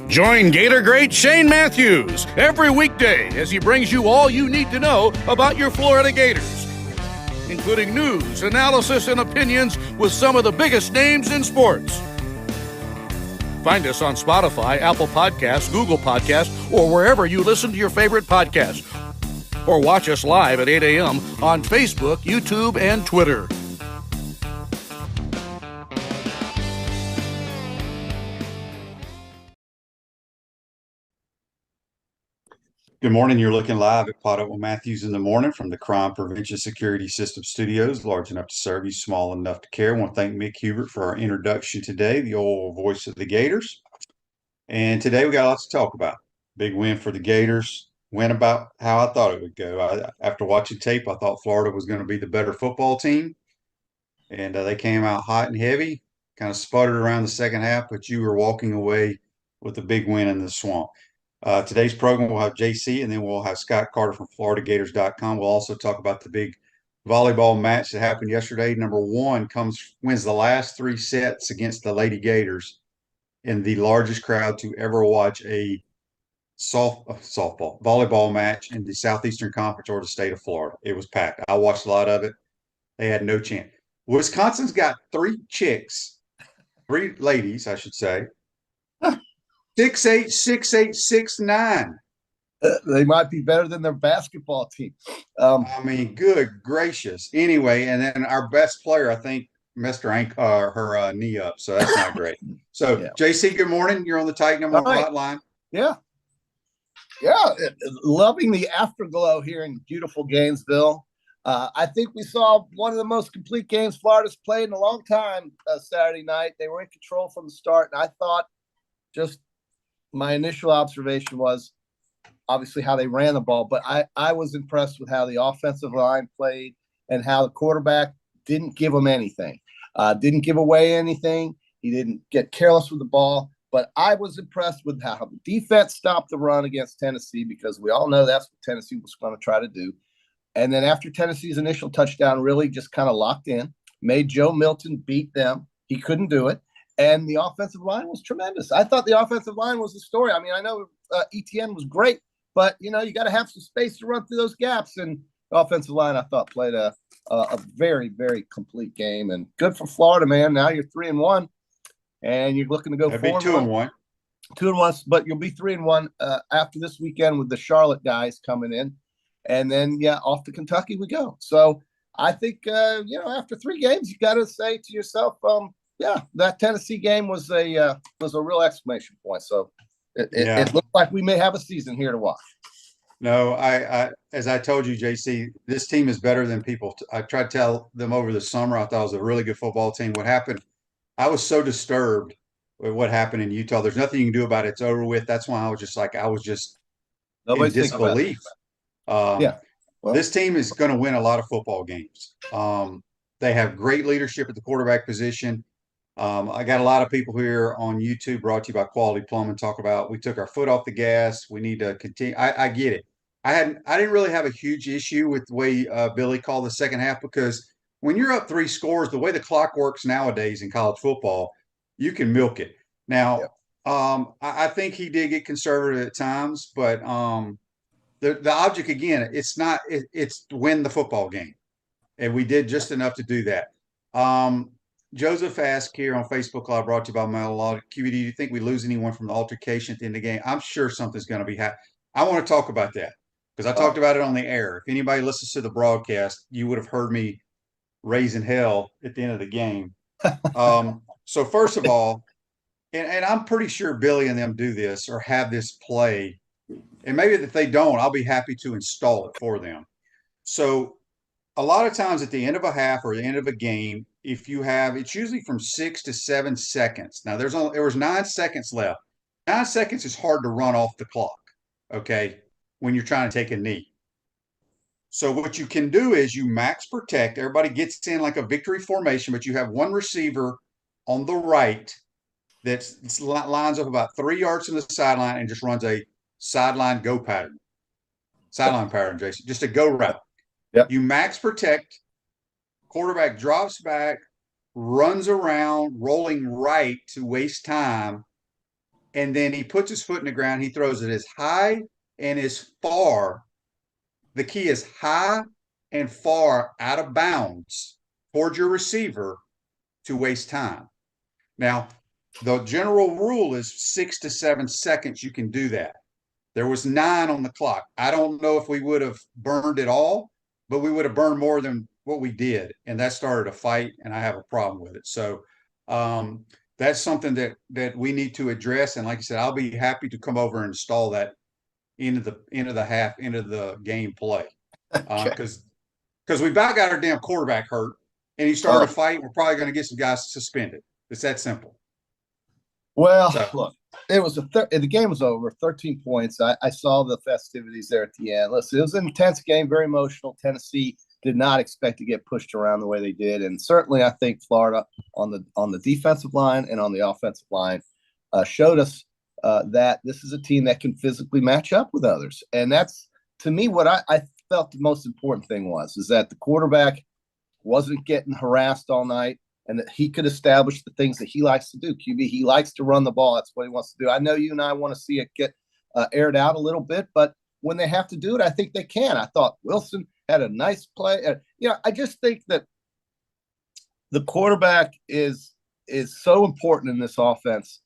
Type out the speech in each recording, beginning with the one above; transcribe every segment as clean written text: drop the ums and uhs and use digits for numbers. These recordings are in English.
Join Gator great Shane Matthews every weekday as he brings you all you need to know about your Florida Gators, including news, analysis, and opinions with some of the biggest names in sports. Find us on Spotify, Apple Podcasts, Google Podcasts, or wherever you listen to your favorite podcast. Or watch us live at 8 a.m. on Facebook, YouTube, and Twitter. Good morning. You're looking live at PodUp with Matthews in the morning from the Crime Prevention Security System Studios, large enough to serve you, small enough to care. I want to thank Mick Hubert for our introduction today, the old voice of the Gators. And today we got lots to talk about. Big win for the Gators. Went about how I thought it would go. After watching tape, I thought Florida was going to be the better football team. And they came out hot and heavy, kind of sputtered around the second half, but you were walking away with a big win in the swamp. Today's program will have JC, and then we'll have Scott Carter from FloridaGators.com. We'll also talk about the big volleyball match that happened yesterday. Number one wins the last 3 sets against the Lady Gators in the largest crowd to ever watch a volleyball match in the Southeastern Conference or the state of Florida. It was packed. I watched a lot of it. They had no chance. Wisconsin's got 3 ladies, I should say. 6'8", 6'8", 6'9". They might be better than their basketball team. I mean, good gracious. Anyway, and then our best player, I think, messed her knee up, so that's not great. So, yeah. JC, good morning. You're on the Titan Number hotline. Yeah. Loving the afterglow here in beautiful Gainesville. I think we saw one of the most complete games Florida's played in a long time Saturday night. They were in control from the start, and I thought my initial observation was obviously how they ran the ball, but I was impressed with how the offensive line played and how the quarterback didn't give them anything, didn't give away anything. He didn't get careless with the ball, but I was impressed with how the defense stopped the run against Tennessee, because we all know that's what Tennessee was going to try to do. And then after Tennessee's initial touchdown really just kind of locked in, made Joe Milton beat them. He couldn't do it. And the offensive line was tremendous. I thought the offensive line was the story. I mean, I know ETN was great, but, you got to have some space to run through those gaps. And the offensive line, I thought, played a very, very complete game. And good for Florida, man. Now you're 3-1, and you're looking to go 4-1. 2-1, but you'll be 3-1 after this weekend with the Charlotte guys coming in. And then, off to Kentucky we go. So I think, after 3 games, you got to say to yourself, that Tennessee game was a real exclamation point. So it looked like we may have a season here to watch. No, I as I told you, JC, this team is better than people. I tried to tell them over the summer. I thought it was a really good football team. What happened? I was so disturbed with what happened in Utah. There's nothing you can do about it. It's over with. That's why I was just in disbelief. This team is going to win a lot of football games. They have great leadership at the quarterback position. I got a lot of people here on YouTube, brought to you by Quality Plumbing, talk about we took our foot off the gas. We need to continue. I get it. I didn't really have a huge issue with the way Billy called the second half, because when you're up 3 scores, the way the clock works nowadays in college football, you can milk it. Now, I think he did get conservative at times, but the object, again, it's to win the football game. And we did just enough to do that. Joseph asked here on Facebook Live, brought to you by Melodic QED, do you think we lose anyone from the altercation at the end of the game? I'm sure something's going to be happening. I want to talk about that, because I talked about it on the air. If anybody listens to the broadcast, you would have heard me raising hell at the end of the game. So first of all, and I'm pretty sure Billy and them do this or have this play, and maybe if they don't, I'll be happy to install it for them. So a lot of times at the end of a half or the end of a game, it's usually from 6 to 7 seconds. Now there was 9 seconds left. 9 seconds is hard to run off the clock, okay, when you're trying to take a knee. So what you can do is you max protect. Everybody gets in like a victory formation, but you have one receiver on the right that lines up about 3 yards from the sideline and just runs a sideline go pattern. Sideline pattern, Jason, just a go route. Yep. You max protect. Quarterback drops back, runs around, rolling right to waste time, and then he puts his foot in the ground. He throws it as high and as far. The key is high and far out of bounds towards your receiver to waste time. Now, the general rule is 6 to 7 seconds you can do that. There was 9 on the clock. I don't know if we would have burned it all, but we would have burned more than what we did. And that started a fight, and I have a problem with it. So that's something that we need to address. And like I said, I'll be happy to come over and install that into the half, into the game play. Because we about got our damn quarterback hurt, and he started a fight. We're probably going to get some guys suspended. It's that simple. Well, look, it was the game was over, 13 points. I saw the festivities there at the end. Listen, it was an intense game, very emotional. Tennessee did not expect to get pushed around the way they did, and certainly I think Florida on the defensive line and on the offensive line showed us that this is a team that can physically match up with others, and that's, to me, what I felt the most important thing is that the quarterback wasn't getting harassed all night, and that he could establish the things that he likes to do. QB, he likes to run the ball. That's what he wants to do. I know you and I want to see it get aired out a little bit, but when they have to do it, I think they can. I thought Wilson had a nice play. I just think that the quarterback is so important in this offense,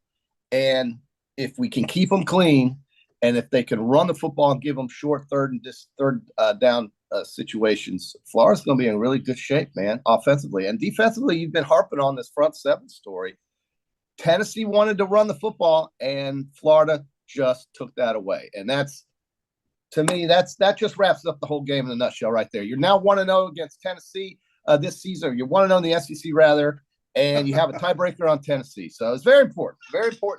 and if we can keep them clean, and if they can run the football and give them short third down situations, Florida's going to be in really good shape, man, offensively. And defensively, you've been harping on this front seven story. Tennessee wanted to run the football, and Florida just took that away. And that's, to me, that just wraps up the whole game in a nutshell right there. You're now 1-0 against Tennessee this season. You're 1-0 in the SEC, rather, and you have a tiebreaker on Tennessee. So it's very important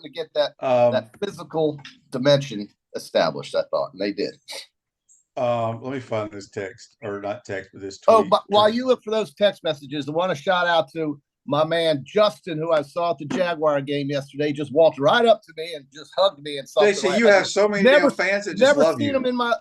to get that physical dimension established, I thought, and they did. Let me find this text, or not text, but this tweet. Oh, but while you look for those text messages, I want to shout out to my man Justin, who I saw at the Jaguar game yesterday. Just walked right up to me and just hugged me and something. JC, you have so many damn fans that just love you.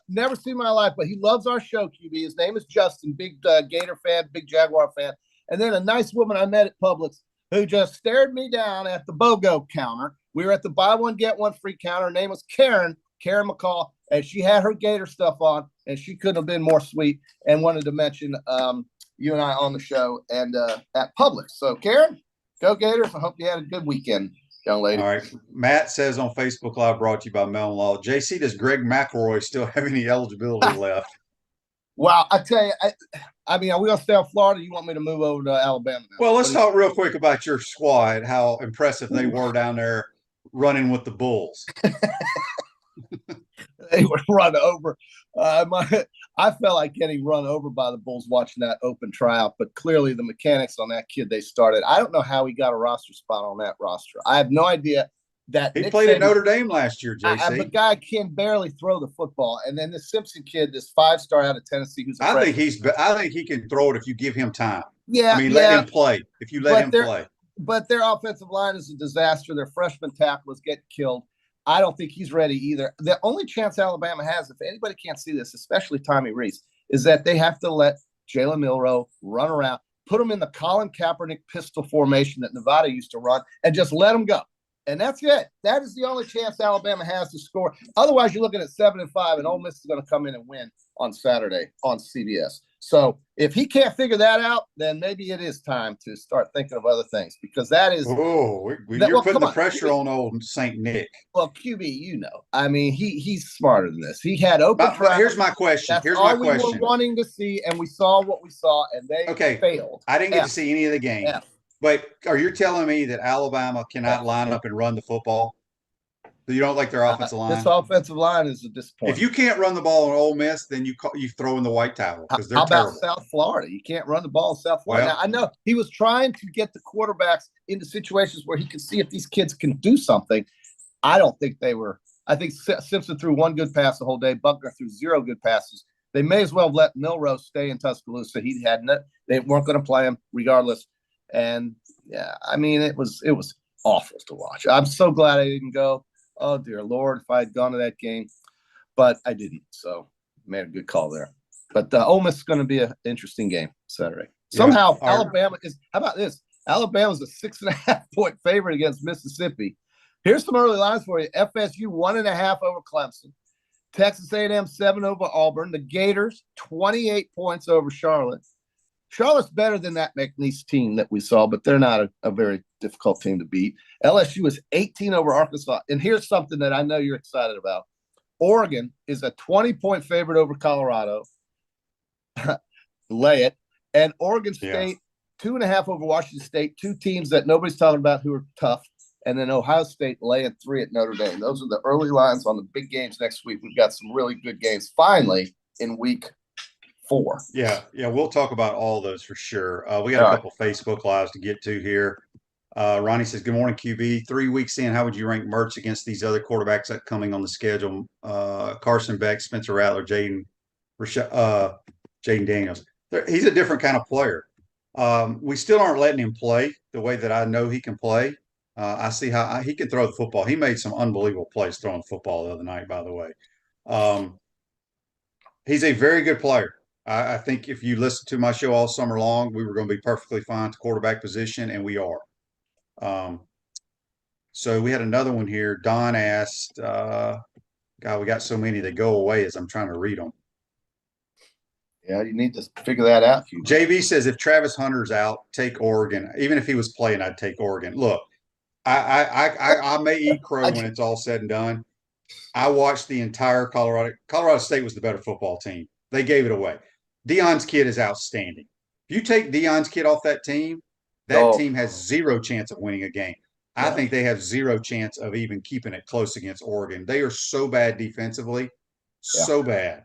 Never seen him in my life, but he loves our show, QB. His name is Justin, big Gator fan, big Jaguar fan. And then a nice woman I met at Publix who just stared me down at the BOGO counter. We were at the buy one, get one free counter. Her name was Karen McCall, and she had her Gator stuff on, and she couldn't have been more sweet, and wanted to mention you and I on the show and at Publix. So, Karen, go Gators. I hope you had a good weekend, young lady. All right. Matt says on Facebook Live, brought to you by Mellon Law. JC, does Greg McElroy still have any eligibility left? Wow, I tell you, I mean, are we going to stay on Florida? You want me to move over to Alabama now? Well, let's talk real quick about your squad, how impressive they were down there running with the Bulls. They were run over. I felt like getting run over by the Bulls watching that open tryout, but clearly the mechanics on that kid they started. I don't know how he got a roster spot on that roster. I have no idea. That he played at Notre Dame last year, JC. The guy can barely throw the football, and then the Simpson kid, this 5-star out of Tennessee, who's I think he can throw it if you give him time. Yeah, I mean, let him play. If you let him play. But their offensive line is a disaster. Their freshman tackle is getting killed. I don't think he's ready either. The only chance Alabama has, if anybody can't see this, especially Tommy Reese, is that they have to let Jalen Milroe run around, put him in the Colin Kaepernick pistol formation that Nevada used to run, and just let him go. And that's it. That is the only chance Alabama has to score. Otherwise, you're looking at 7-5, and Ole Miss is going to come in and win on Saturday on CBS. So if he can't figure that out, then maybe it is time to start thinking of other things, because that is. You're putting the pressure on old St. Nick. Well, QB, you know, I mean, he's smarter than this. He had open. Here's my question. We were wanting to see, and we saw what we saw, and they failed. I didn't get to see any of the game. But are you telling me that Alabama cannot line up and run the football? You don't like their offensive line? This offensive line is a disappointment. If you can't run the ball on Ole Miss, then you throw in the white towel, because they're terrible. How about South Florida? You can't run the ball in South Florida. Now, I know he was trying to get the quarterbacks into situations where he could see if these kids can do something. I don't think they were. I think Simpson threw one good pass the whole day. Buckner threw 0 good passes. They may as well have let Milroe stay in Tuscaloosa. They weren't going to play him regardless. And yeah, I mean, it was awful to watch. I'm so glad I didn't go. Oh dear Lord, if I had gone to that game, but I didn't. So made a good call there. But Ole Miss is going to be an interesting game Saturday. Somehow Alabama is. How about this? Alabama's a 6.5-point favorite against Mississippi. Here's some early lines for you. FSU 1.5 over Clemson. Texas A&M 7 over Auburn. The Gators 28 points over Charlotte. Charlotte's better than that McNeese team that we saw, but they're not a very difficult team to beat. LSU is 18 over Arkansas. And here's something that I know you're excited about. Oregon is a 20-point favorite over Colorado. Lay it. And Oregon State, 2.5 over Washington State, two teams that nobody's talking about who are tough. And then Ohio State laying 3 at Notre Dame. Those are the early lines on the big games next week. We've got some really good games finally in week 4. Yeah, we'll talk about all those for sure. We got a couple Facebook lives to get to here. Ronnie says, "Good morning, QB. 3 weeks in, how would you rank Mertz against these other quarterbacks upcoming on the schedule? Carson Beck, Spencer Rattler, Jaden Daniels. He's a different kind of player. We still aren't letting him play the way that I know he can play. I see how he can throw the football. He made some unbelievable plays throwing the football the other night, by the way. He's a very good player. I think if you listen to my show all summer long, we were going to be perfectly fine to quarterback position, and we are. So we had another one here. Don asked, God, we got so many that go away as I'm trying to read them. Yeah, you need to figure that out. JV says, if Travis Hunter's out, take Oregon. Even if he was playing, I'd take Oregon. Look, I may eat crow when it's all said and done. I watched the entire Colorado State was the better football team. They gave it away. Deion's kid is outstanding. If you take Deion's kid off that team team has zero chance of winning a game. I think they have zero chance of even keeping it close against Oregon. They are so bad defensively, so bad.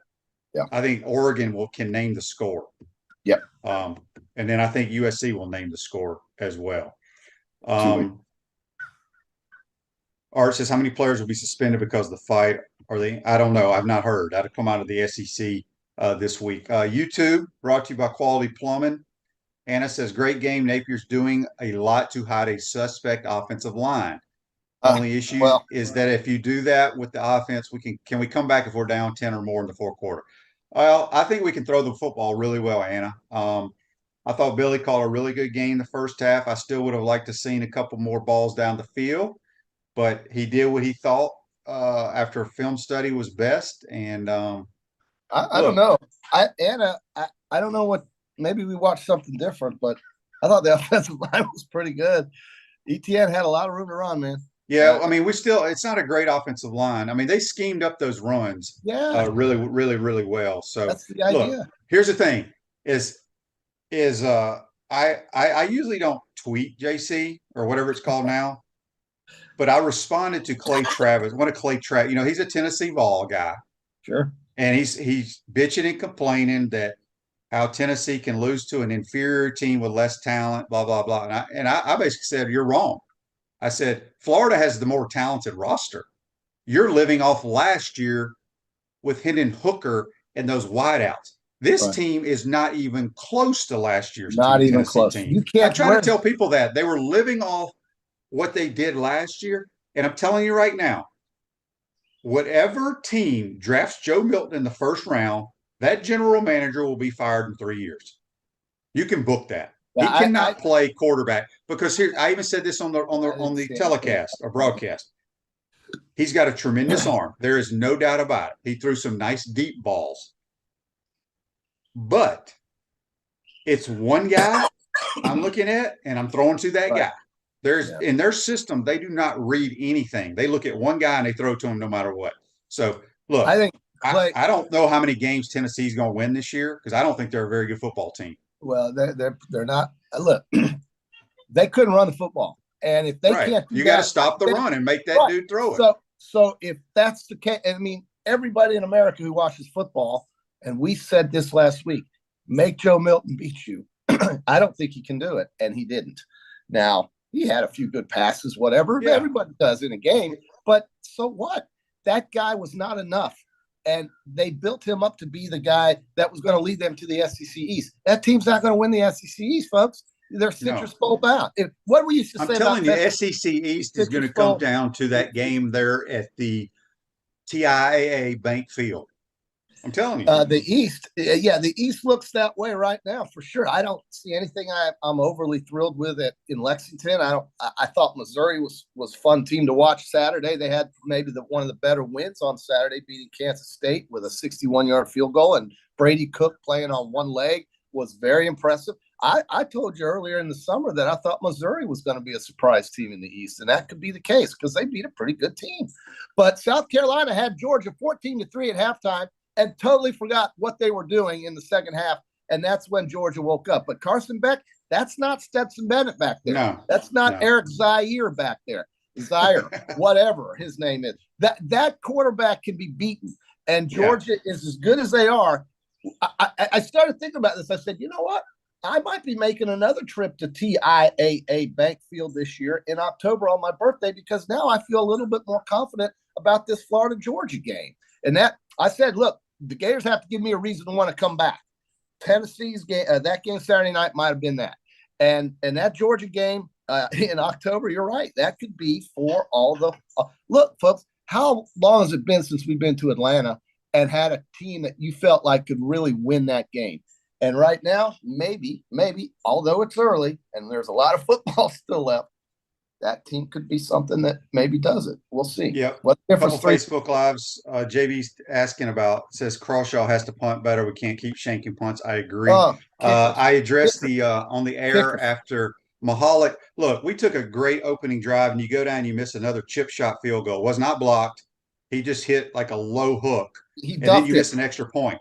Yeah. I think Oregon can name the score. Yep. And then I think USC will name the score as well. Art says, how many players will be suspended because of the fight? I don't know. I've not heard. That'll come out of the SEC this week. YouTube, brought to you by Quality Plumbing. Anna says, great game. Napier's doing a lot to hide a suspect offensive line. Only issue is that if you do that with the offense, can we come back if we're down 10 or more in the fourth quarter? Well, I think we can throw the football really well, Anna. I thought Billy called a really good game the first half. I still would have liked to seen a couple more balls down the field, but he did what he thought after a film study was best. And I don't know. Anna, I don't know what. Maybe we watched something different, but I thought the offensive line was pretty good. ETN had a lot of room to run, man. Yeah, I mean, it's not a great offensive line. I mean, they schemed up those runs really, really, really well. So that's the idea. Look, here's the thing I usually don't tweet JC or whatever it's called now, but I responded to Clay Travis. He's a Tennessee Vol guy. Sure. And he's bitching and complaining that how Tennessee can lose to an inferior team with less talent, blah, blah, blah. And I basically said, you're wrong. I said, Florida has the more talented roster. You're living off last year with Hendon Hooker and those wideouts. This team is not even close to last year's not even close. Team. You can't. I try to tell people that they were living off what they did last year. And I'm telling you right now, whatever team drafts Joe Milton in the first round, that general manager will be fired in 3 years. You can book that. Yeah, he cannot play quarterback because here I even said this on the telecast or broadcast. He's got a tremendous arm. There is no doubt about it. He threw some nice deep balls. But it's one guy I'm looking at, and I'm throwing to that guy. In their system, they do not read anything. They look at one guy and they throw to him no matter what. So look, I think I don't know how many games Tennessee's going to win this year because I don't think they're a very good football team. Well, they're not. Look, they couldn't run the football, and if they can't, you got to stop the run and make that dude throw it. So if that's the case, I mean, everybody in America who watches football, and we said this last week, make Joe Milton beat you. I don't think he can do it, and he didn't. Now he had a few good passes, whatever. Yeah. Everybody does in a game, but so what? That guy was not enough. And they built him up to be the guy that was going to lead them to the SEC East. That team's not going to win the SEC East, folks. They're citrus bowl bound. What we used to say I'm telling you, SEC East is going to come down to that game there at the TIAA Bank Field. I'm telling you. The East, the East looks that way right now for sure. I don't see anything I'm overly thrilled with it in Lexington. I thought Missouri was fun team to watch Saturday. They had maybe one of the better wins on Saturday, beating Kansas State with a 61-yard field goal, and Brady Cook playing on one leg was very impressive. I told you earlier in the summer that I thought Missouri was going to be a surprise team in the East, and that could be the case because they beat a pretty good team. But South Carolina had Georgia 14-3 at halftime and totally forgot what they were doing in the second half, and that's when Georgia woke up. But Carson Beck, that's not Stetson Bennett back there. No, that's not Eric Zaire back there. Zaire, whatever his name is. That quarterback can be beaten, and Georgia is as good as they are. I started thinking about this. I said, you know what? I might be making another trip to TIAA Bank Field this year in October on my birthday because now I feel a little bit more confident about this Florida-Georgia game. And that I said, look, the Gators have to give me a reason to want to come back. Tennessee's game, that game Saturday night might have been that. And that Georgia game in October, you're right. That could be for all the look, folks, how long has it been since we've been to Atlanta and had a team that you felt like could really win that game? And right now, maybe, although it's early and there's a lot of football still left, that team could be something that maybe does it. We'll see. Yeah. What difference? Couple Facebook Lives. JB's asking about, says Crawshaw has to punt better. We can't keep shanking punts. I agree. I addressed the on the air after Mahalik. Look, we took a great opening drive, and you go down and you miss another chip shot field goal. Was not blocked. He just hit like a low hook, and then you miss an extra point.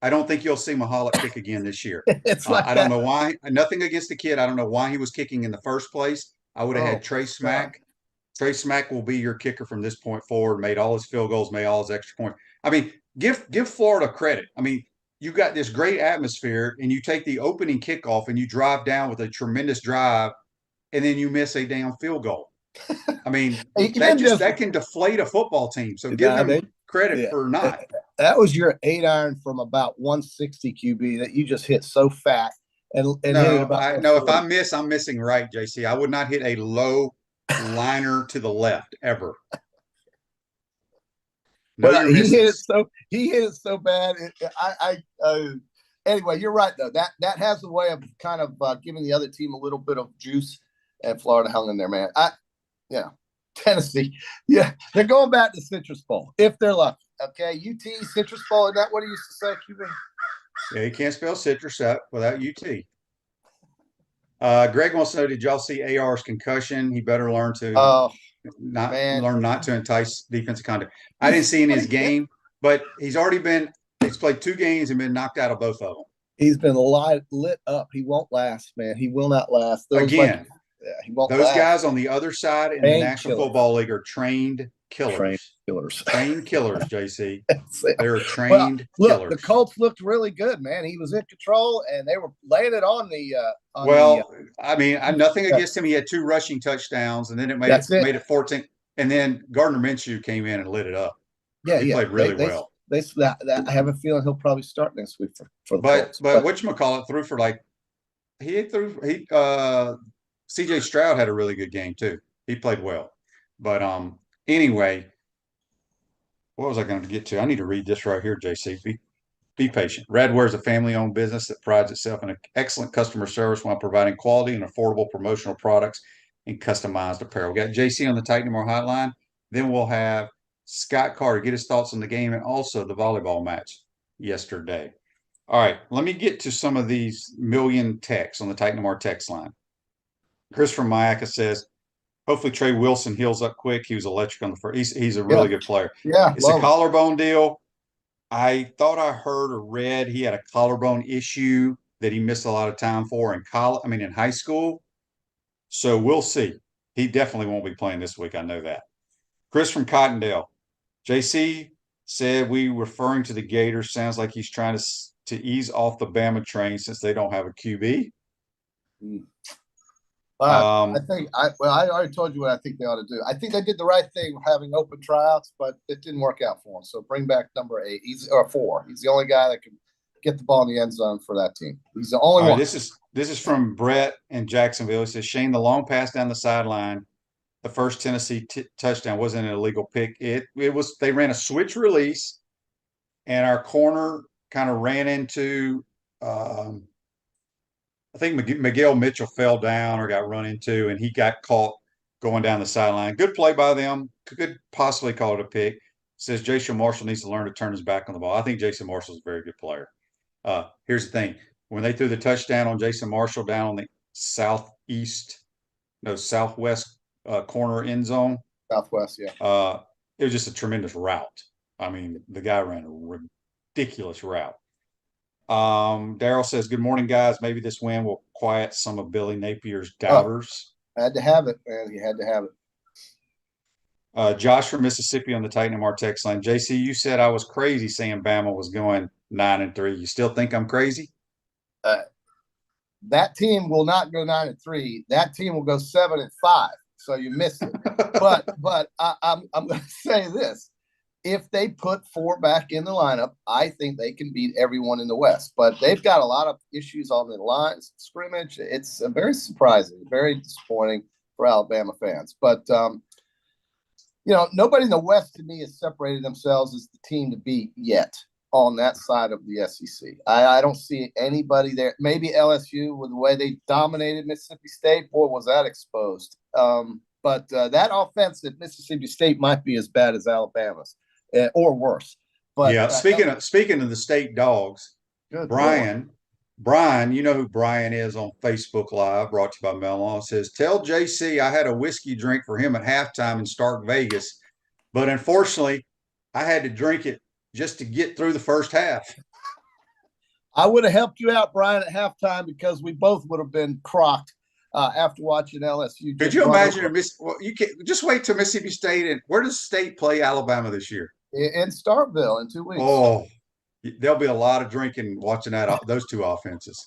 I don't think you'll see Mahalik kick again this year. It's like I don't know why. Nothing against the kid. I don't know why he was kicking in the first place. I would have had Trey Smack. God. Trey Smack will be your kicker from this point forward. Made all his field goals, made all his extra points. I mean, give Florida credit. I mean, you got this great atmosphere, and you take the opening kickoff and you drive down with a tremendous drive, and then you miss a damn field goal. I mean, that can deflate a football team. So give them credit for not. That was your 8-iron from about 160 QB that you just hit so fat. And hit it about if I miss, I'm missing right, JC. I would not hit a low liner to the left ever. No, he hit it so bad. Anyway, you're right though. That has a way of kind of giving the other team a little bit of juice, and Florida hung in there, man. Tennessee, they're going back to Citrus Bowl if they're lucky. Okay, UT Citrus Bowl. Is that what he used to say, QB? Yeah, you can't spell citrus without UT. Greg wants to know, did y'all see AR's concussion? He better learn to not to entice defensive conduct. I didn't see in his game, but he's played 2 games and been knocked out of both of them. He's been lit up. He won't last, man. He will not last. Again, he won't those last. Guys on the other side in the National Football League are trained killers. Trained killers, JC. They're trained killers. The Colts looked really good, man. He was in control, and they were laying it on the I mean, nothing against him. He had 2 rushing touchdowns, and then it made it 14. And then Gardner Minshew came in and lit it up. Yeah, he played really well. I have a feeling he'll probably start next week for the Colts. But whatchamacallit threw for CJ Stroud had a really good game too. He played well. But anyway, what was I going to get to? I need to read this right here, JC. Be patient. Radware is a family-owned business that prides itself in excellent customer service while providing quality and affordable promotional products and customized apparel. We got JC on the Titan More hotline. Then we'll have Scott Carter get his thoughts on the game and also the volleyball match yesterday. All right, let me get to some of these million texts on the Titan More text line. Chris from Mayaka says, hopefully Trey Wilson heals up quick. He was electric on the first. He's a really good player. Yeah, it's a collarbone deal. I thought I heard or read he had a collarbone issue that he missed a lot of time for in high school. So we'll see. He definitely won't be playing this week. I know that. Chris from Cottondale. JC said we referring to the Gators sounds like he's trying to ease off the Bama train since they don't have a QB. I already told you what I think they ought to do. I think they did the right thing having open tryouts, but it didn't work out for him. So bring back number 8 or 4. He's the only guy that can get the ball in the end zone for that team. He's the only one. This is from Brett in Jacksonville. It says, Shane, the long pass down the sideline, the first Tennessee touchdown wasn't an illegal pick. It was they ran a switch release, and our corner kind of ran into. I think Miguel Mitchell fell down or got run into, and he got caught going down the sideline. Good play by them. Could possibly call it a pick. Says Jason Marshall needs to learn to turn his back on the ball. I think Jason Marshall is a very good player. Here's the thing. When they threw the touchdown on Jason Marshall down on the southwest corner end zone. Southwest, yeah. It was just a tremendous route. I mean, the guy ran a ridiculous route. Daryl says, good morning, guys. Maybe this win will quiet some of Billy Napier's doubters. Had to have it, man. You had to have it. Josh from Mississippi on the Titan MR text line. JC, you said I was crazy saying Bama was going 9-3. You still think I'm crazy? That team will not go 9-3. That team will go 7-5. So you missed it. but I'm going to say this. If they put 4 back in the lineup, I think they can beat everyone in the West. But they've got a lot of issues on the lines, scrimmage. It's very surprising, very disappointing for Alabama fans. But, nobody in the West to me has separated themselves as the team to beat yet on that side of the SEC. I don't see anybody there. Maybe LSU with the way they dominated Mississippi State. Boy, was that exposed. But that offense at Mississippi State might be as bad as Alabama's. Or worse. But yeah, speaking of the state dogs, Brian, you know who Brian is on Facebook Live, brought to you by Melon, says, tell JC I had a whiskey drink for him at halftime in Stark Vegas, but unfortunately I had to drink it just to get through the first half. I would have helped you out, Brian, at halftime because we both would have been crocked after watching LSU. Could you imagine? You can just wait till Mississippi State, and where does State play Alabama this year? In Starkville in 2 weeks. Oh, there'll be a lot of drinking watching those two offenses.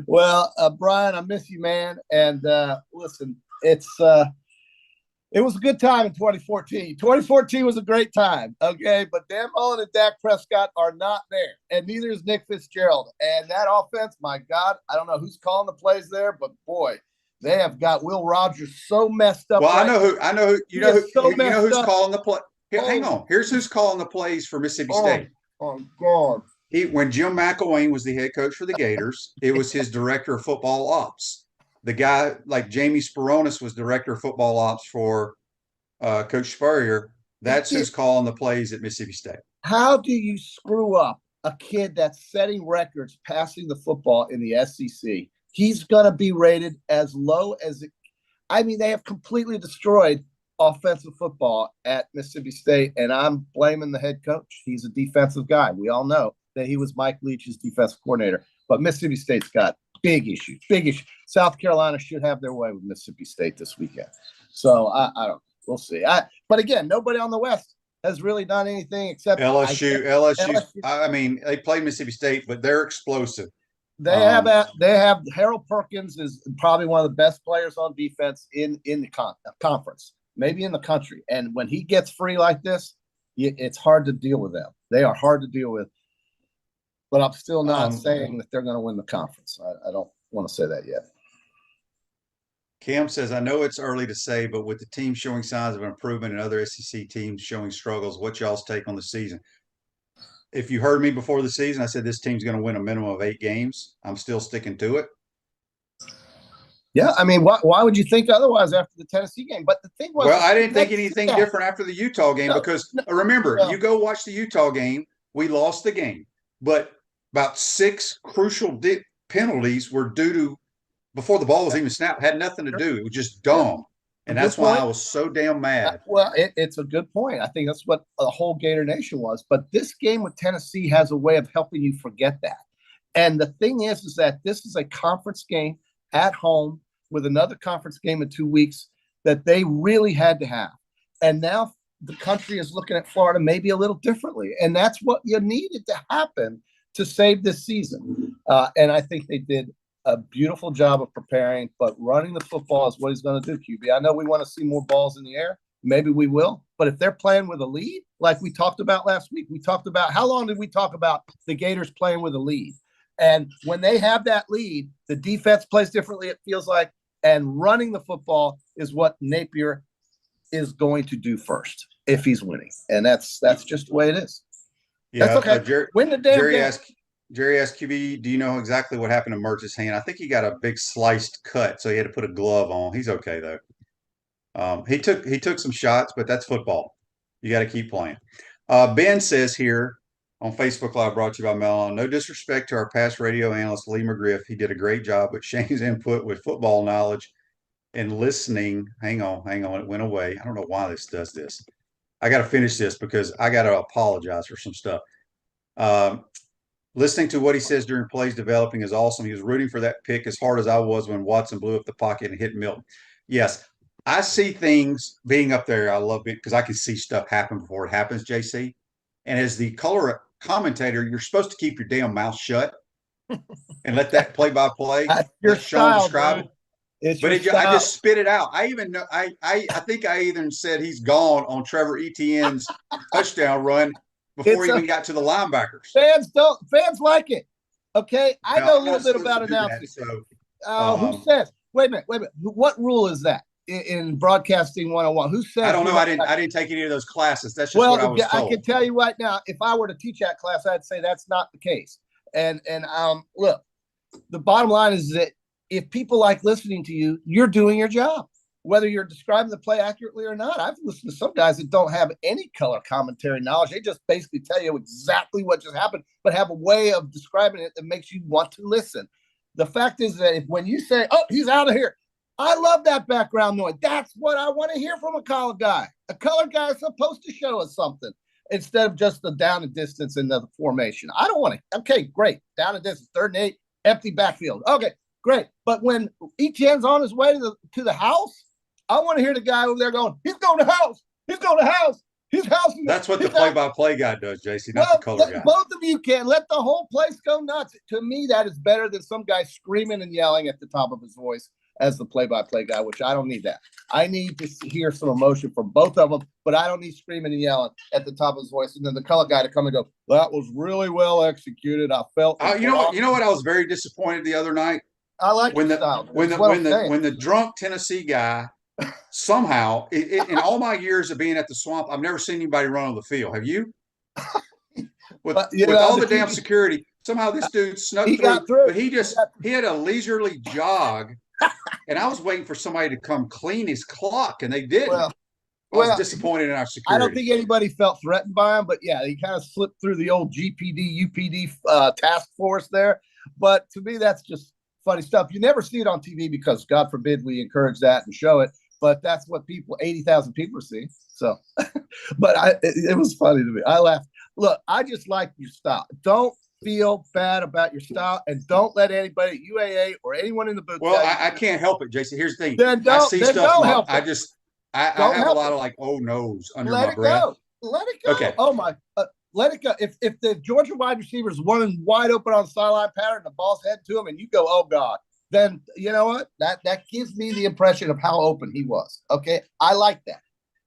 Well, Brian, I miss you, man. And listen, it was a good time in 2014. 2014 was a great time, okay? But Dan Mullen and Dak Prescott are not there, and neither is Nick Fitzgerald. And that offense, my God, I don't know who's calling the plays there, but boy, they have got Will Rogers so messed up. Well, I know who. You know who's calling the play. Hang on. Here's who's calling the plays for Mississippi State. Oh, God. When Jim McElwain was the head coach for the Gators, it was his director of football ops. The guy like Jamie Speronis was director of football ops for Coach Spurrier. That's who's calling the plays at Mississippi State. How do you screw up a kid that's setting records passing the football in the SEC? He's going to be rated as low as – they have completely destroyed offensive football at Mississippi State, and I'm blaming the head coach. He's a defensive guy. We all know that he was Mike Leach's defensive coordinator, but Mississippi State's got big issues. South Carolina should have their way with Mississippi State this weekend. So I don't know. We'll see. But again, nobody on the West has really done anything except LSU. They play Mississippi State, but they're explosive. They have Harold Perkins is probably one of the best players on defense in the conference. Maybe in the country. And when he gets free like this, it's hard to deal with them. They are hard to deal with. But I'm still not saying that they're going to win the conference. I don't want to say that yet. Cam says, I know it's early to say, but with the team showing signs of improvement and other SEC teams showing struggles, what's y'all's take on the season? If you heard me before the season, I said this team's going to win a minimum of 8 games. I'm still sticking to it. Yeah, why would you think otherwise after the Tennessee game? But the thing was, I didn't think anything different after the Utah game because remember, you go watch the Utah game. We lost the game, but about 6 crucial penalties were due to before the ball was even snapped. Had nothing to do. It was just dumb, and that's why I was so damn mad. Well, it's a good point. I think that's what the whole Gator Nation was. But this game with Tennessee has a way of helping you forget that. And the thing is that this is a conference game at home with another conference game in 2 weeks that they really had to have. And now the country is looking at Florida maybe a little differently. And that's what you needed to happen to save this season. And I think they did a beautiful job of preparing, but running the football is what he's going to do, QB. I know we want to see more balls in the air. Maybe we will. But if they're playing with a lead, like we talked about last week, we talked about how long did we talk about the Gators playing with a lead? And when they have that lead, the defense plays differently, it feels like, and running the football is what Napier is going to do first if he's winning. And that's just the way it is. That's okay. Win the damn Jerry game. asked QB, do you know exactly what happened to Mertz's hand? I think he got a big sliced cut, so he had to put a glove on. He's okay though. He took some shots, but that's football. You got to keep playing. Ben says here on Facebook Live, brought to you by Mellon. No disrespect to our past radio analyst Lee McGriff. He did a great job, but Shane's input with football knowledge and listening. Hang on, it went away. I don't know why this does this. I got to finish this because I got to apologize for some stuff. Listening to what he says during plays developing is awesome. He was rooting for that pick as hard as I was when Watson blew up the pocket and hit Milton. Yes, I see things being up there. I love it because I can see stuff happen before it happens, JC. And as the color commentator, you're supposed to keep your damn mouth shut and let that play-by-play. Your style, describe it. But I just spit it out. I even know. I think I even said he's gone on Trevor Etienne's touchdown run before he even got to the linebackers. Fans like it. Okay, I know a little bit about announcing. Who says? Wait a minute. What rule is that in broadcasting 101? Who says? I don't know. I didn't take any of those classes. That's just what I was told. I can tell you right now. If I were to teach that class, I'd say that's not the case. And look, the bottom line is that if people like listening to you, you're doing your job. Whether you're describing the play accurately or not. I've listened to some guys that don't have any color commentary knowledge. They just basically tell you exactly what just happened, but have a way of describing it that makes you want to listen. The fact is that when you say, oh, he's out of here, I love that background noise. That's what I want to hear from a color guy. A color guy is supposed to show us something instead of just the down and distance in the formation. I don't want to. Okay, great. Down and distance, 3rd and 8, empty backfield. Okay, great. But when Etienne's on his way to the house, I want to hear the guy over there going, he's going to house. He's going to house. He's housing. That's what the play-by-play guy does, JC, not the color guy. Both of you can. Let the whole place go nuts. To me, that is better than some guy screaming and yelling at the top of his voice as the play-by-play guy, which I don't need that. I need to hear some emotion from both of them, but I don't need screaming and yelling at the top of his voice. And then the color guy to come and go, that was really well executed. I felt. You know what? I was very disappointed the other night. I like when the style. When the drunk Tennessee guy somehow in all my years of being at the Swamp, I've never seen anybody run on the field. Have you? With all the damn security, somehow this dude snuck through. But he had a leisurely jog, and I was waiting for somebody to come clean his clock, and they didn't. I was disappointed in our security. I don't think anybody felt threatened by him, but yeah, he kind of slipped through the old GPD, UPD task force there. But to me, that's just funny stuff. You never see it on TV because, God forbid, we encourage that and show it. But that's what 80,000 people are seeing. So, but it was funny to me. I laughed. Look, I just like your style. Don't feel bad about your style, and don't let anybody at UAA or anyone in the booth. Well, I can't help it, Jason. Here's the thing. I see stuff. I have a lot of like oh no's under my breath. Let it go. Okay. Oh my. Let it go. If the Georgia wide receiver is running wide open on the sideline pattern, the ball's heading to him, and you go, oh God. Then you know what? That gives me the impression of how open he was. Okay, I like that.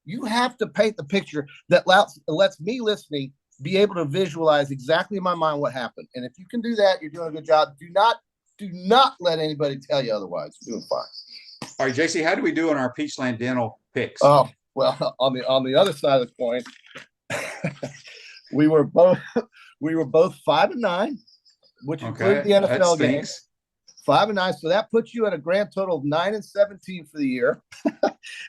You have to paint the picture that lets me listening be able to visualize exactly in my mind what happened. And if you can do that, you're doing a good job. Do not let anybody tell you otherwise. You're doing fine. All right, JC, how do we do on our Peachland Dental picks? Oh well, on the other side of the coin, we were both 5-9, which includes the NFL games. 5-9, so that puts you at a grand total of 9-17 for the year,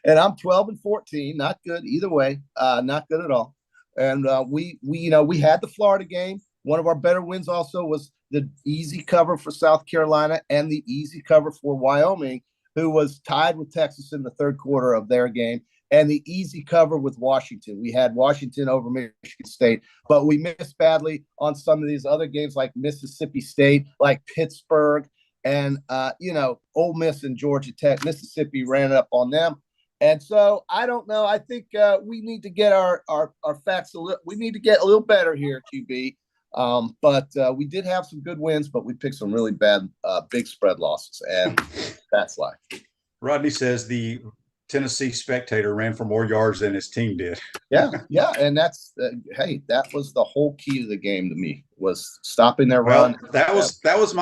and I'm 12-14. Not good either way. Not good at all. And we had the Florida game. One of our better wins also was the easy cover for South Carolina and the easy cover for Wyoming, who was tied with Texas in the 3rd quarter of their game, and the easy cover with Washington. We had Washington over Michigan State, but we missed badly on some of these other games like Mississippi State, like Pittsburgh. And, Ole Miss and Georgia Tech, Mississippi ran it up on them. And so I don't know. I think we need to get our facts we need to get a little better here, QB. But we did have some good wins, but we picked some really bad big spread losses. And that's life. Rodney says the Tennessee Spectator ran for more yards than his team did. Yeah. And that's hey, that was the whole key to the game to me, was stopping their run. That was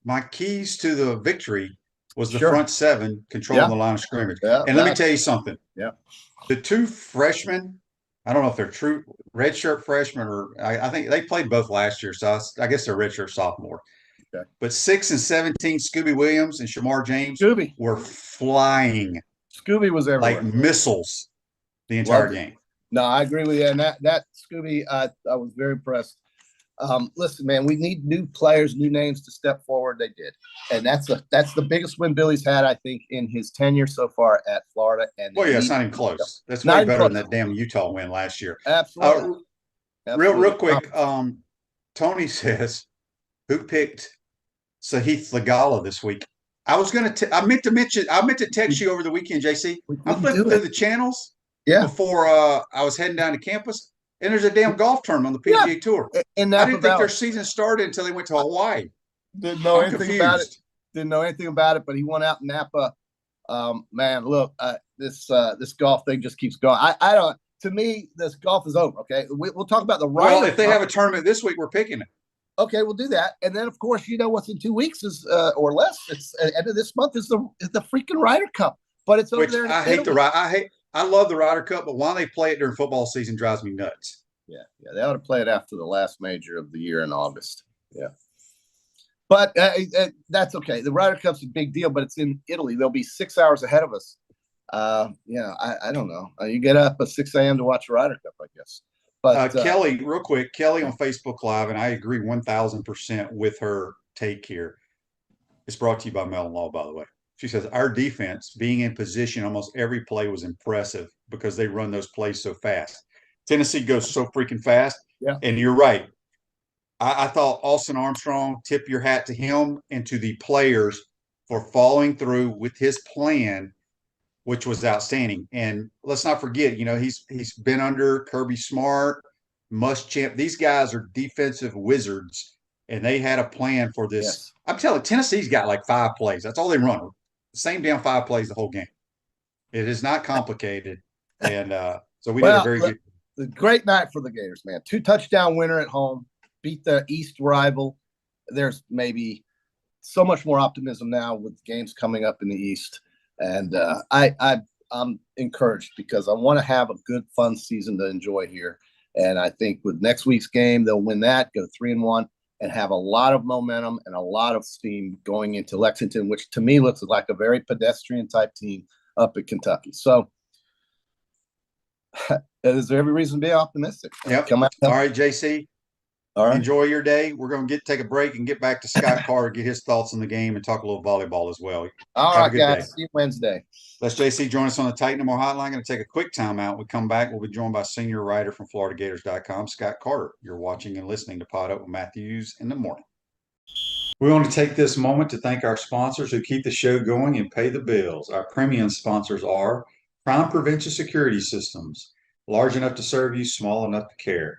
my keys to the victory was the front 7 controlling the line of scrimmage. Yeah, and let me tell you something. Yeah. The 2 freshmen I don't know if they're true redshirt freshmen or I think they played both last year. So I guess they're redshirt sophomore. Okay. But 6 and 17, Scooby Williams and Shamar James Scooby. were flying Scooby was like everywhere. missiles the entire game. No, I agree with you. And that Scooby, I was very impressed. Listen, man, we need new players, new names to step forward. They did, and that's the biggest win Billy's had, I think, in his tenure so far at Florida. And Well, yeah, it's not even close. That's Not way even better than close. that damn Utah win last year. Absolutely. Real quick, Tony says, who picked Sahith Lagala this week? I meant to text you over the weekend, JC. I flipped through the channels before I was heading down to campus, and there's a damn golf tournament on the PGA Tour. And I didn't think their season started until they went to Hawaii. Didn't know anything about it. Didn't know anything about it, but he went out in Napa. Man, look, this golf thing just keeps going. I don't. To me, this golf is over. Okay, we'll talk about the Ryder. Well, if they have a tournament this week, we're picking it. Okay, we'll do that, and then of course, you know what's in 2 weeks is or less. It's end of this month is the freaking Ryder Cup, but it's over there. I love the Ryder Cup, but why they play it during football season drives me nuts. Yeah, they ought to play it after the last major of the year in August. Yeah, but that's okay. The Ryder Cup's a big deal, but it's in Italy. They'll be 6 hours ahead of us. I don't know. You get up at 6 a.m. to watch the Ryder Cup, I guess. But Kelly, real quick, Kelly on Facebook Live, and I agree 1,000% with her take here. It's brought to you by Mellon Law, by the way. She says, our defense being in position almost every play was impressive because they run those plays so fast. Tennessee goes so freaking fast. Yeah. And you're right. I thought Austin Armstrong, tip your hat to him and to the players for following through with his plan, which was outstanding. And let's not forget, he's been under Kirby Smart, Muschamp. These guys are defensive wizards, and they had a plan for this. Yes. I'm telling you, Tennessee's got like 5 plays. That's all they run. Same damn 5 plays the whole game. It is not complicated. And so we did a very good. A great night for the Gators, man. 2 touchdown winner at home, beat the East rival. There's maybe so much more optimism now with games coming up in the East. And I'm encouraged because I want to have a good, fun season to enjoy here. And I think with next week's game, they'll win that, go 3-1, and have a lot of momentum and a lot of steam going into Lexington, which to me looks like a very pedestrian type team up at Kentucky. So there's every reason to be optimistic. Yep. All right, JC. All right. Enjoy your day. We're going to take a break and get back to Scott Carter, get his thoughts on the game, and talk a little volleyball as well. All right, guys. See you Wednesday. Let's JC join us on the Titan More Hotline. Going to take a quick timeout. When we come back, we'll be joined by senior writer from FloridaGators.com, Scott Carter. You're watching and listening to PodUp with Matthews in the morning. We want to take this moment to thank our sponsors who keep the show going and pay the bills. Our premium sponsors are Crime Prevention Security Systems, large enough to serve you, small enough to care.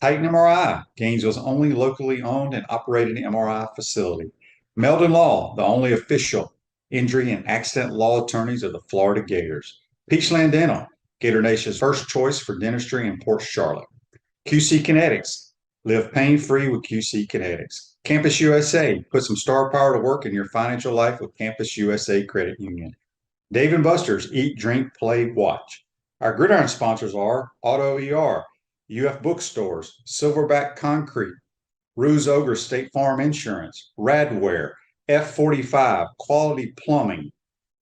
Titan MRI, Gainesville's only locally owned and operated MRI facility. Meldon Law, the only official injury and accident law attorneys of the Florida Gators. Peachland Dental, Gator Nation's first choice for dentistry in Port Charlotte. QC Kinetics, live pain-free with QC Kinetics. Campus USA, put some star power to work in your financial life with Campus USA Credit Union. Dave & Buster's, eat, drink, play, watch. Our gridiron sponsors are Auto ER, UF Bookstores, Silverback Concrete, Ruse Ogre State Farm Insurance, Radware, F45, Quality Plumbing.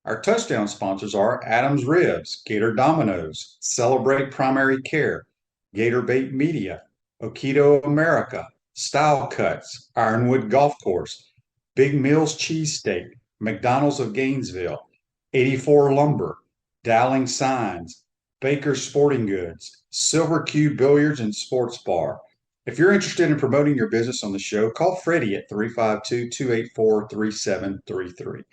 Our touchdown sponsors are Adams Ribs, Gator Dominoes, Celebrate Primary Care, Gator Bait Media, Okido America, Style Cuts, Ironwood Golf Course, Big Mills Cheesesteak, McDonald's of Gainesville, 84 Lumber, Dowling Signs, Baker's Sporting Goods, Silver Q Billiards and Sports Bar. If you're interested in promoting your business on the show, call Freddie at 352-284-3733.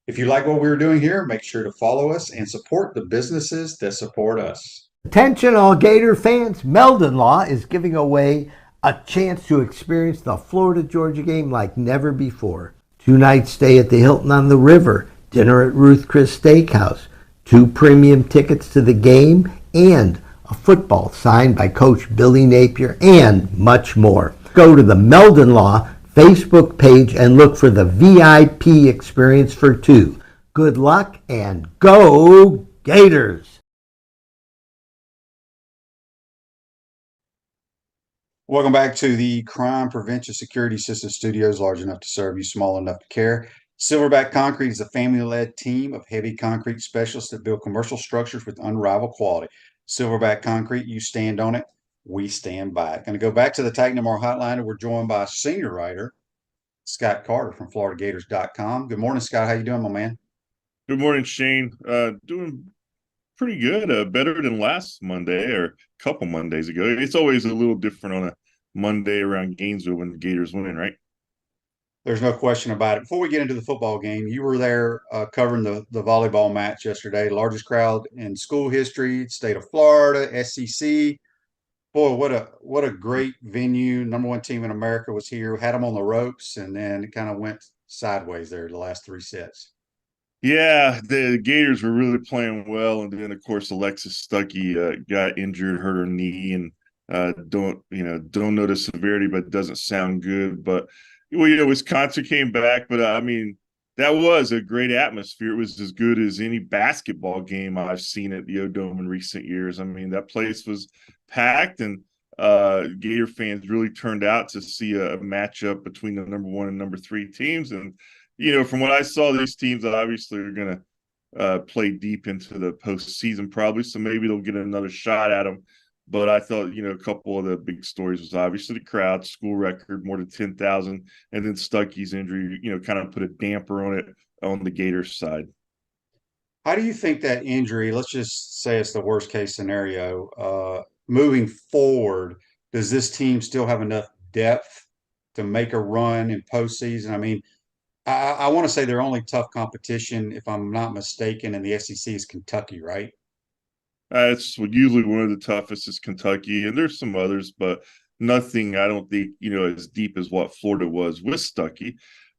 If you like what we're doing here, make sure to follow us and support the businesses that support us. Attention all Gator fans, Meldon Law is giving away a chance to experience the Florida-Georgia game like never before. 2-night stay at the Hilton on the River, dinner at Ruth Chris Steakhouse, 2 premium tickets to the game, and a football signed by Coach Billy Napier, and much more. Go to the Meldon Law Facebook page and look for the VIP experience for 2. Good luck and go Gators! Welcome back to the Crime Prevention Security System Studios, large enough to serve you, small enough to care. Silverback Concrete is a family-led team of heavy concrete specialists that build commercial structures with unrivaled quality. Silverback Concrete, you stand on it, we stand by it. Going to go back to the Titan MR hotline, and we're joined by senior writer Scott Carter from FloridaGators.com. Good morning, Scott. How you doing, my man? Good morning, Shane. Doing pretty good. Better than last Monday or a couple Mondays ago. It's always a little different on a Monday around Gainesville when the Gators win, right? There's no question about it. Before we get into the football game, you were there covering the volleyball match yesterday. Largest crowd in school history, state of Florida, SEC. Boy, what a great venue. Number one team in America was here. Had them on the ropes, and then it kind of went sideways there the last three sets. Yeah, the Gators were really playing well, and then of course Alexis Stuckey got injured, hurt her knee, and don't know the severity, but it doesn't sound good. But Wisconsin came back, but I mean that was a great atmosphere. It was as good as any basketball game I've seen at the O-Dome in recent years. I mean that place was packed, and Gator fans really turned out to see a matchup between the number one and number three teams, and from what I saw, these teams obviously are going to play deep into the postseason probably, so maybe they'll get another shot at them. But I thought, a couple of the big stories was obviously the crowd, school record, more than 10,000, and then Stuckey's injury, kind of put a damper on it on the Gators side. How do you think that injury, let's just say it's the worst case scenario, moving forward, does this team still have enough depth to make a run in postseason? I mean, I want to say their only tough competition, if I'm not mistaken, in the SEC is Kentucky, right? It's usually one of the toughest is Kentucky, and there's some others, but nothing I don't think as deep as what Florida was with Stuckey.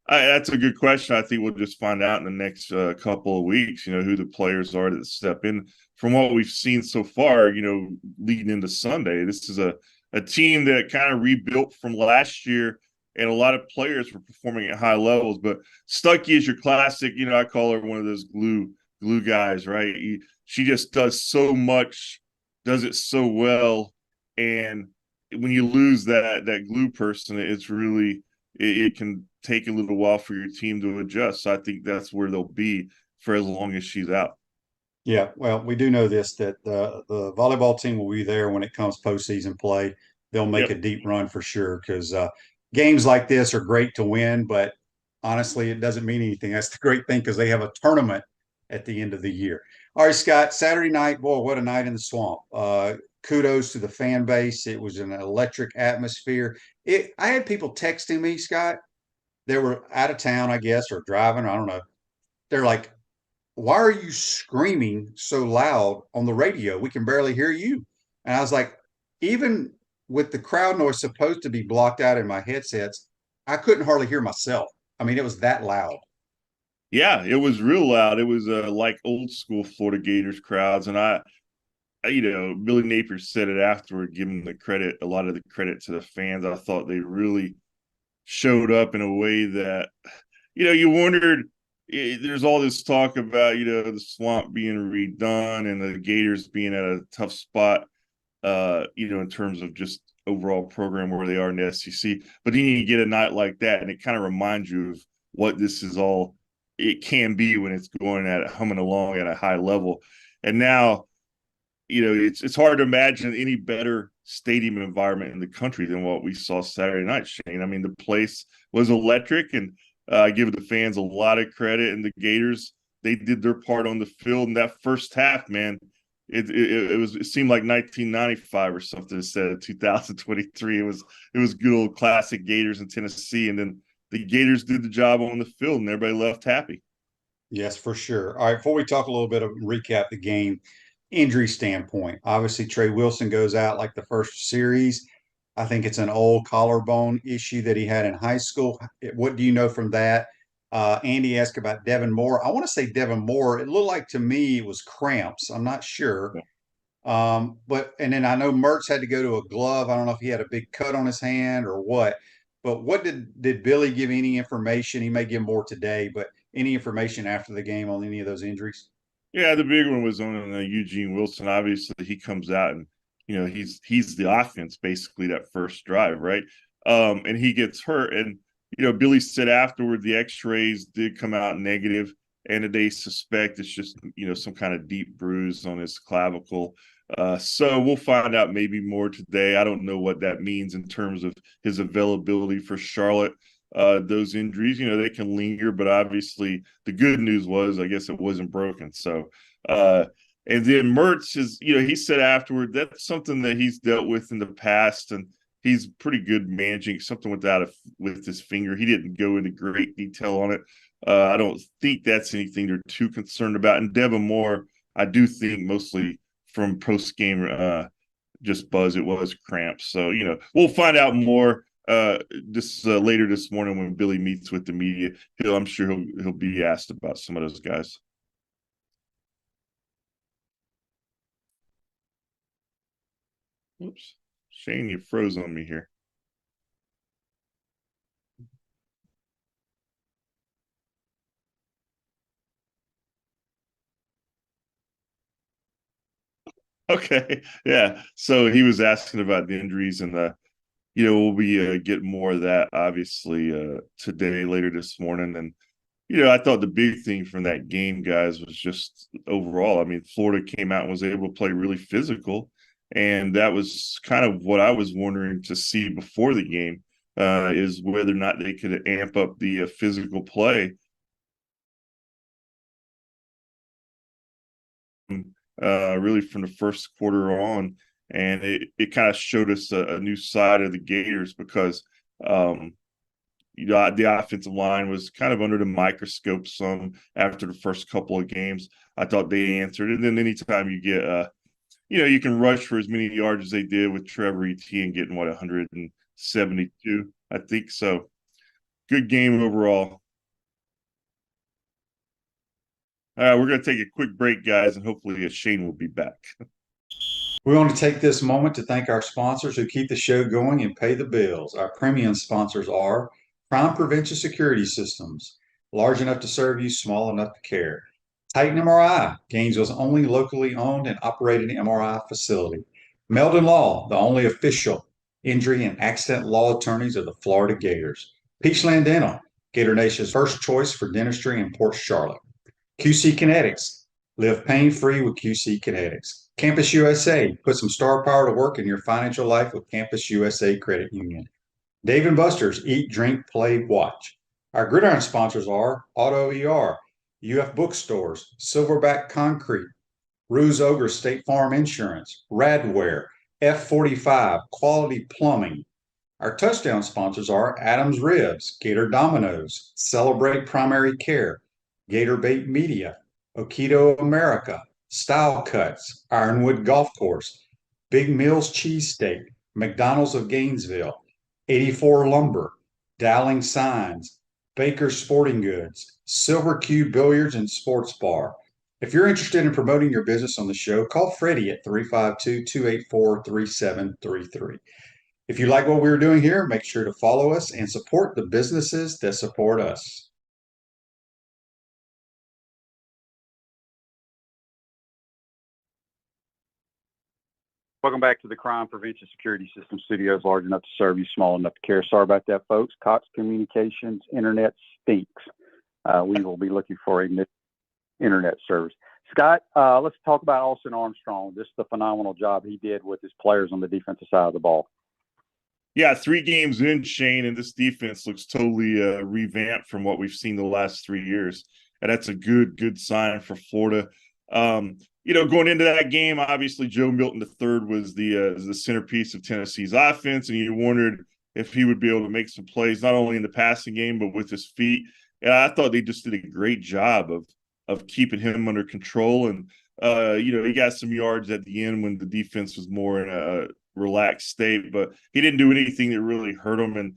That's a good question. I think we'll just find out in the next couple of weeks, who the players are that step in. From what we've seen so far, leading into Sunday, this is a team that kind of rebuilt from last year, and a lot of players were performing at high levels. But Stuckey is your classic, I call her one of those glue guys, right? She just does so much, does it so well, and when you lose that glue person, it's really it can take a little while for your team to adjust. So I think that's where they'll be for as long as she's out. Yeah, well, we do know this, that the volleyball team will be there when it comes postseason play. They'll make a deep run for sure, because games like this are great to win, but honestly, it doesn't mean anything. That's the great thing, because they have a tournament at the end of the year. All right, Scott, Saturday night, boy, what a night in the swamp. Kudos to the fan base. It was an electric atmosphere. I had people texting me, Scott. They were out of town, I guess, or driving, I don't know. They're like, why are you screaming so loud on the radio? We can barely hear you. And I was like, even with the crowd noise supposed to be blocked out in my headsets, I couldn't hardly hear myself. I mean, it was that loud. Yeah, it was real loud. It was like old school Florida Gators crowds. And Billy Napier said it afterward, giving a lot of the credit to the fans. I thought they really showed up in a way that, you wondered. There's all this talk about, the swamp being redone and the Gators being at a tough spot, in terms of just overall program where they are in the SEC. But then you get a night like that, and it kind of reminds you of what this is all it can be when it's going at humming along at a high level. And now, it's hard to imagine any better stadium environment in the country than what we saw Saturday night, Shane. I mean, the place was electric, and I give the fans a lot of credit, and the Gators, they did their part on the field in that first half, man. It seemed like 1995 or something instead of 2023. It was good old classic Gators in Tennessee, and then the Gators did the job on the field, and everybody left happy. Yes, for sure. All right, before we talk a little bit of recap the game, injury standpoint, obviously Trey Wilson goes out like the first series. I think it's an old collarbone issue that he had in high school. What do you know from that? Andy asked about Devin Moore. I want to say Devin Moore. It looked like to me it was cramps. I'm not sure. But then I know Mertz had to go to a glove. I don't know if he had a big cut on his hand or what. But what did Billy give any information? He may give more today, but any information after the game on any of those injuries? Yeah, the big one was on Eugene Wilson. Obviously, he comes out and he's the offense basically that first drive, right? And he gets hurt, and Billy said afterward the X-rays did come out negative, and they suspect it's just some kind of deep bruise on his clavicle. So we'll find out maybe more today. I don't know what that means in terms of his availability for Charlotte. Those injuries, they can linger, but obviously the good news was, I guess, it wasn't broken. So, and then Mertz is, he said afterward that's something that he's dealt with in the past, and he's pretty good managing something with his finger. He didn't go into great detail on it. I don't think that's anything they're too concerned about. And Devin Moore, I do think mostly from post game just buzz, it was cramps. So we'll find out more this later this morning when Billy meets with the media. I'm sure he'll be asked about some of those guys. Oops, Shane, you froze on me here. Okay, yeah. So he was asking about the injuries, and we'll be getting more of that obviously today, later this morning. And I thought the big thing from that game, guys, was just overall. I mean, Florida came out and was able to play really physical, and that was kind of what I was wondering to see before the game, is whether or not they could amp up the physical play. Really from the first quarter on, and it kind of showed us a new side of the Gators because the offensive line was kind of under the microscope some after the first couple of games. I thought they answered, and then anytime you get you can rush for as many yards as they did with Trevor Etienne getting 172, I think. So good game overall. All right, we're going to take a quick break, guys, and hopefully Shane will be back. We want to take this moment to thank our sponsors who keep the show going and pay the bills. Our premium sponsors are Crime Prevention Security Systems, large enough to serve you, small enough to care. Titan MRI, Gainesville's only locally owned and operated MRI facility. Meldon Law, the only official injury and accident law attorneys of the Florida Gators. Peachland Dental, Gator Nation's first choice for dentistry in Port Charlotte. QC Kinetics, live pain-free with QC Kinetics. Campus USA, put some star power to work in your financial life with Campus USA Credit Union. Dave & Buster's, eat, drink, play, watch. Our gridiron sponsors are Auto ER, UF Bookstores, Silverback Concrete, Ruse Ogre State Farm Insurance, Radware, F45, Quality Plumbing. Our touchdown sponsors are Adams Ribs, Gator Dominoes, Celebrate Primary Care, Gator Bait Media, Okido America, Style Cuts, Ironwood Golf Course, Big Mills Cheesesteak, McDonald's of Gainesville, 84 Lumber, Dowling Signs, Baker Sporting Goods, Silver Cube Billiards and Sports Bar. If you're interested in promoting your business on the show, call Freddie at 352-284-3733. If you like what we're doing here, make sure to follow us and support the businesses that support us. Welcome back to the Crime Prevention Security System Studios, large enough to serve you, small enough to care. Sorry about that, folks. Cox Communications Internet stinks. We will be looking for a new internet service. Scott, let's talk about Austin Armstrong. Just the phenomenal job he did with his players on the defensive side of the ball. Yeah, 3 games in, Shane, and this defense looks totally revamped from what we've seen the last 3 years. And that's a good sign for Florida. Going into that game, obviously Joe Milton III was the centerpiece of Tennessee's offense, and you wondered if he would be able to make some plays, not only in the passing game, but with his feet. And I thought they just did a great job of keeping him under control. And, he got some yards at the end when the defense was more in a relaxed state, but he didn't do anything that really hurt him. And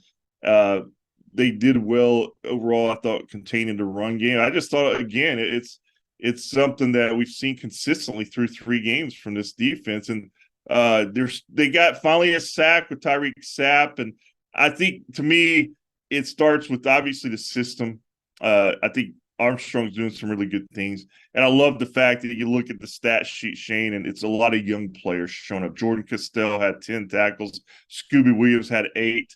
they did well overall, I thought, containing the run game. I just thought, again, it's something that we've seen consistently through 3 games from this defense. And they got finally a sack with Tyreek Sapp. And I think, to me, it starts with obviously the system. I think Armstrong's doing some really good things. And I love the fact that you look at the stat sheet, Shane, and it's a lot of young players showing up. Jordan Castell had 10 tackles. Scooby Williams had 8.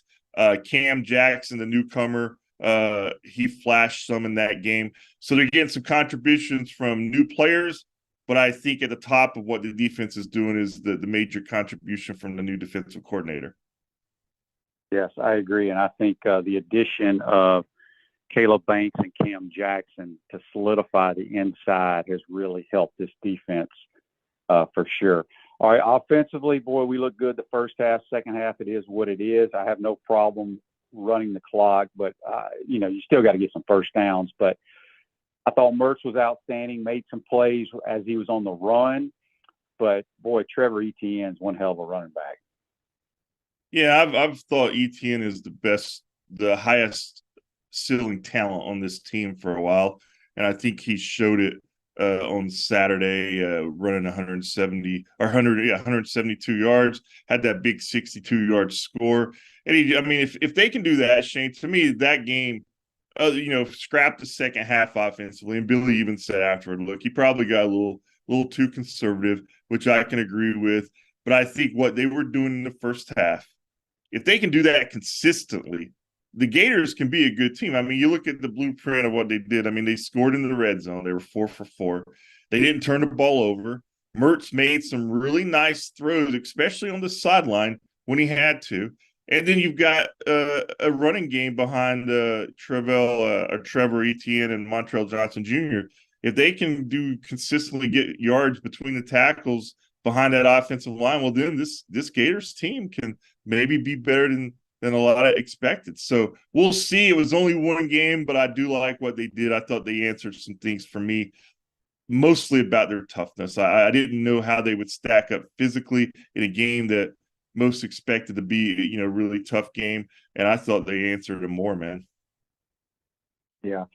Cam Jackson, the newcomer, he flashed some in that game. So they're getting some contributions from new players, but I think at the top of what the defense is doing is the major contribution from the new defensive coordinator. Yes, I agree. And I think the addition of Caleb Banks and Cam Jackson to solidify the inside has really helped this defense for sure. All right, offensively, boy, we look good the first half. Second half, it is what it is. I have no problem running the clock, but, you still got to get some first downs. But I thought Mertz was outstanding, made some plays as he was on the run. But, boy, Trevor Etienne's one hell of a running back. Yeah, I've thought Etienne is the highest ceiling talent on this team for a while, and I think he showed it on Saturday, running 172 yards, had that big 62-yard score. And if they can do that, Shane, to me that game, scrap the second half offensively. And Billy even said afterward, look, he probably got a little too conservative, which I can agree with. But I think what they were doing in the first half, if they can do that consistently, the Gators can be a good team. I mean, you look at the blueprint of what they did. I mean, they scored in the red zone. They were 4 for 4. They didn't turn the ball over. Mertz made some really nice throws, especially on the sideline when he had to. And then you've got a running game behind Trevor Etienne and Montrell Johnson Jr. If they can consistently get yards between the tackles behind that offensive line, well, then this Gators team can maybe be better than a lot of expected. So we'll see. It was only one game, but I do like what they did. I thought they answered some things for me, mostly about their toughness. I didn't know how they would stack up physically in a game that most expected to be, a really tough game. And I thought they answered it more, man. Yeah.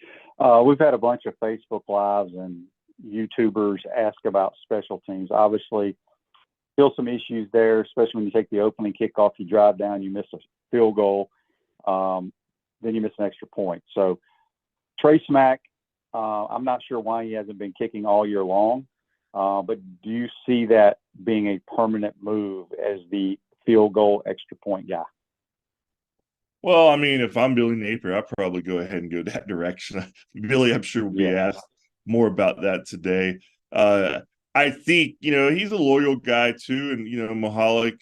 We've had a bunch of Facebook Lives and YouTubers ask about special teams. Obviously, still some issues there, especially when you take the opening kickoff, you drive down, you miss a field goal, then you miss an extra point. So Trey Smack, I'm not sure why he hasn't been kicking all year long, but do you see that being a permanent move as the field goal extra point guy? Well, I mean, if I'm Billy Napier, I'll probably go ahead and go that direction. Billy, I'm sure, will be asked more about that today. I think, he's a loyal guy too. And, Mahalik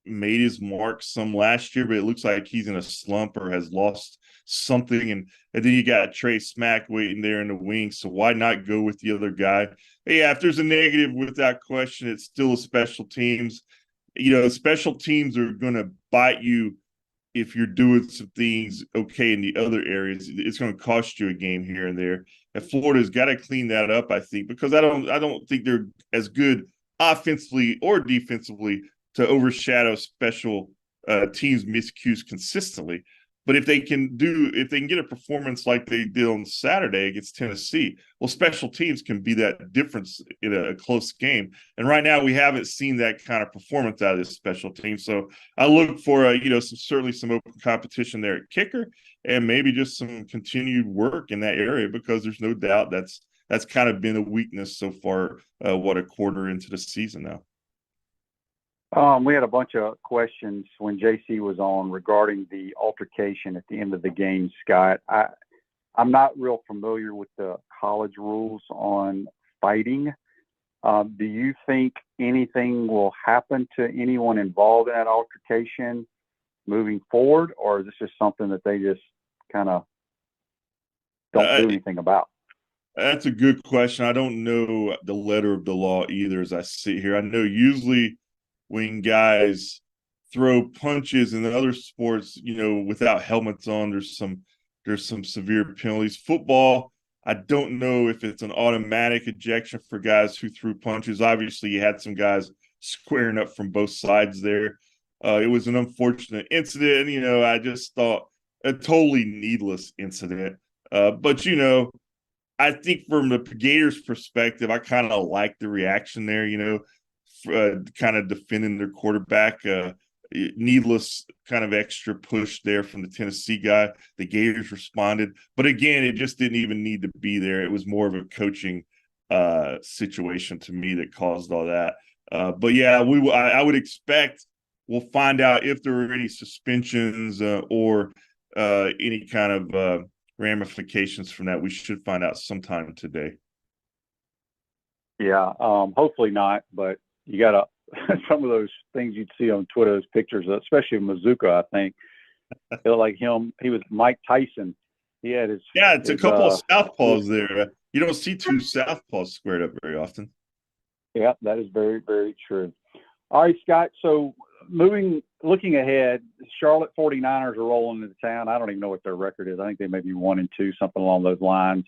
made his mark some last year, but it looks like he's in a slump or has lost something. And then you got Trey Smack waiting there in the wings. So why not go with the other guy? Yeah, if there's a negative with that question, it's still a special teams. Special teams are going to bite you if you're doing some things okay in the other areas. It's going to cost you a game here and there. And Florida's got to clean that up, I think, because I don't think they're as good offensively or defensively to overshadow special teams' miscues consistently. But if they can get a performance like they did on Saturday against Tennessee, well, special teams can be that difference in a close game. And right now, we haven't seen that kind of performance out of this special team. So I look for certainly some open competition there at kicker, and maybe just some continued work in that area, because there's no doubt that's kind of been a weakness so far. A quarter into the season now. We had a bunch of questions when JC was on regarding the altercation at the end of the game, Scott. I'm not real familiar with the college rules on fighting. Do you think anything will happen to anyone involved in that altercation moving forward, or is this just something that they just kind of don't do anything about? That's a good question. I don't know the letter of the law either as I sit here. I know usually when guys throw punches in other sports, without helmets on, there's some severe penalties. Football, I don't know if it's an automatic ejection for guys who threw punches. Obviously, you had some guys squaring up from both sides there. It was an unfortunate incident. I just thought a totally needless incident. But I think from the Gators' perspective, I kind of like the reaction there, kind of defending their quarterback. needless kind of extra push there from the Tennessee guy. The Gators responded, but again, it just didn't even need to be there. It was more of a coaching situation to me that caused all that. But yeah, I would expect we'll find out if there were any suspensions or any kind of ramifications from that. We should find out sometime today. Yeah, hopefully not, but you got to some of those things you'd see on Twitter, those pictures, especially Mazuka, I think. It looked like him. He was Mike Tyson. He had his. Yeah, it's a couple of southpaws there. You don't see two southpaws squared up very often. Yeah, that is very, very true. All right, Scott. So looking ahead, Charlotte 49ers are rolling into town. I don't even know what their record is. I think they may be 1-2, something along those lines.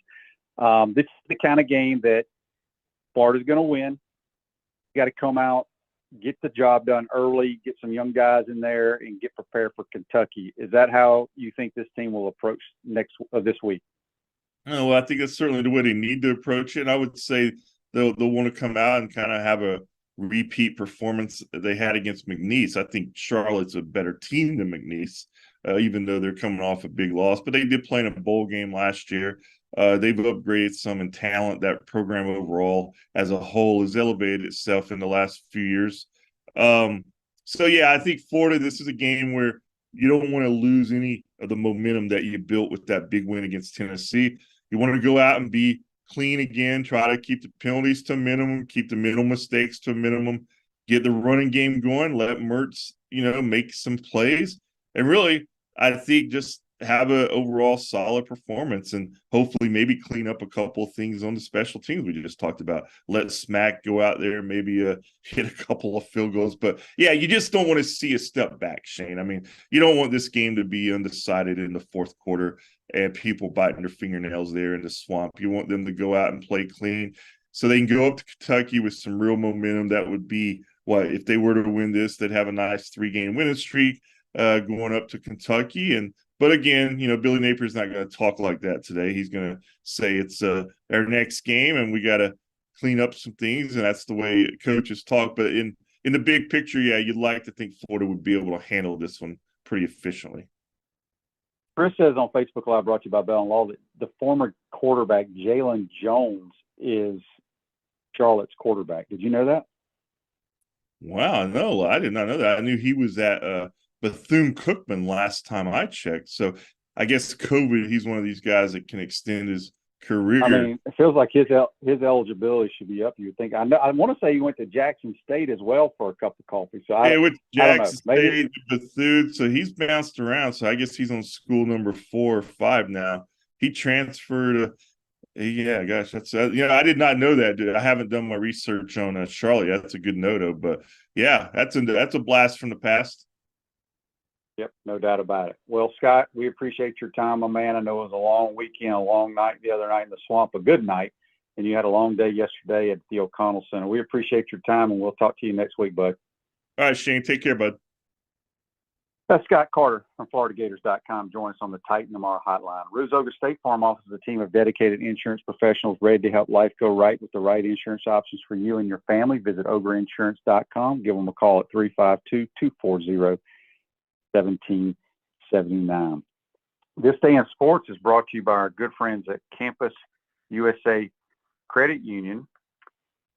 This is the kind of game that Florida's going to win. You got to come out, get the job done early, get some young guys in there, and get prepared for Kentucky. Is that how you think this team will approach this week? Oh, well, I think that's certainly the way they need to approach it. And I would say they'll want to come out and kind of have a repeat performance they had against McNeese. I think Charlotte's a better team than McNeese, even though they're coming off a big loss. But they did play in a bowl game last year. They've upgraded some in talent. That program overall as a whole has elevated itself in the last few years. So, yeah, I think Florida, this is a game where you don't want to lose any of the momentum that you built with that big win against Tennessee. You want to go out and be clean again, try to keep the penalties to a minimum, keep the mental mistakes to a minimum, get the running game going, let Mertz, make some plays. And really, I think just have an overall solid performance and hopefully maybe clean up a couple of things on the special teams we just talked about. Let Smack go out there, maybe hit a couple of field goals. But, yeah, you just don't want to see a step back, Shane. I mean, you don't want this game to be undecided in the fourth quarter and people biting their fingernails there in the swamp. You want them to go out and play clean so they can go up to Kentucky with some real momentum. That would be if they were to win this, they'd have a nice 3-game winning streak going up to Kentucky. But again, Billy Napier's not going to talk like that today. He's going to say it's our next game and we got to clean up some things. And that's the way coaches talk. But in the big picture, yeah, you'd like to think Florida would be able to handle this one pretty efficiently. Chris says on Facebook Live, brought to you by Bell & Law, that the former quarterback, Jalen Jones, is Charlotte's quarterback. Did you know that? Wow, no, I did not know that. I knew he was at Bethune-Cookman last time I checked. So I guess COVID, he's one of these guys that can extend his career. I mean, it feels like his eligibility should be up. You would think. I want to say he went to Jackson State as well for a cup of coffee. So yeah, with Jackson State, Bethune. So he's bounced around. So I guess he's on school number 4 or 5 now. He transferred. Yeah, gosh, that's I did not know that, dude. I haven't done my research on Charlotte. That's a good note, but yeah, that's a blast from the past. Yep, no doubt about it. Well, Scott, we appreciate your time, my man. I know it was a long weekend, a long night the other night in the swamp, a good night, and you had a long day yesterday at the O'Connell Center. We appreciate your time, and we'll talk to you next week, bud. All right, Shane, take care, bud. That's Scott Carter from FloridaGators.com. Join us on the Titan Tomorrow hotline. Ruzoga State Farm offers a team of dedicated insurance professionals ready to help life go right with the right insurance options for you and your family. Visit OgreInsurance.com. Give them a call at 352-240-1779. This Day in Sports is brought to you by our good friends at Campus USA Credit Union.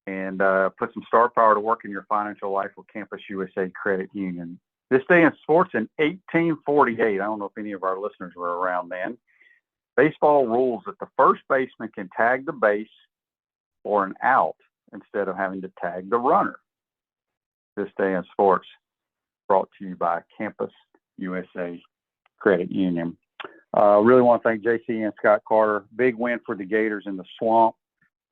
And put some star power to work in your financial life with Campus USA Credit Union. This Day in Sports in 1848, I don't know if any of our listeners were around then, baseball rules that the first baseman can tag the base for an out instead of having to tag the runner. This Day in Sports brought to you by Campus USA Credit Union. Really want to thank JC and Scott Carter. Big win for the Gators in the swamp.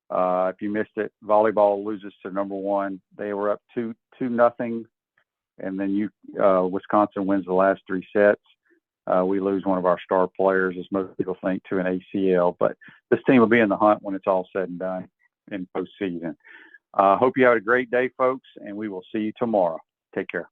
If you missed it, volleyball loses to number 1. They were up 2-0. And then Wisconsin wins the last 3 sets. We lose one of our star players, as most people think, to an ACL. But this team will be in the hunt when it's all said and done in postseason. Hope you have a great day, folks, and we will see you tomorrow. Take care.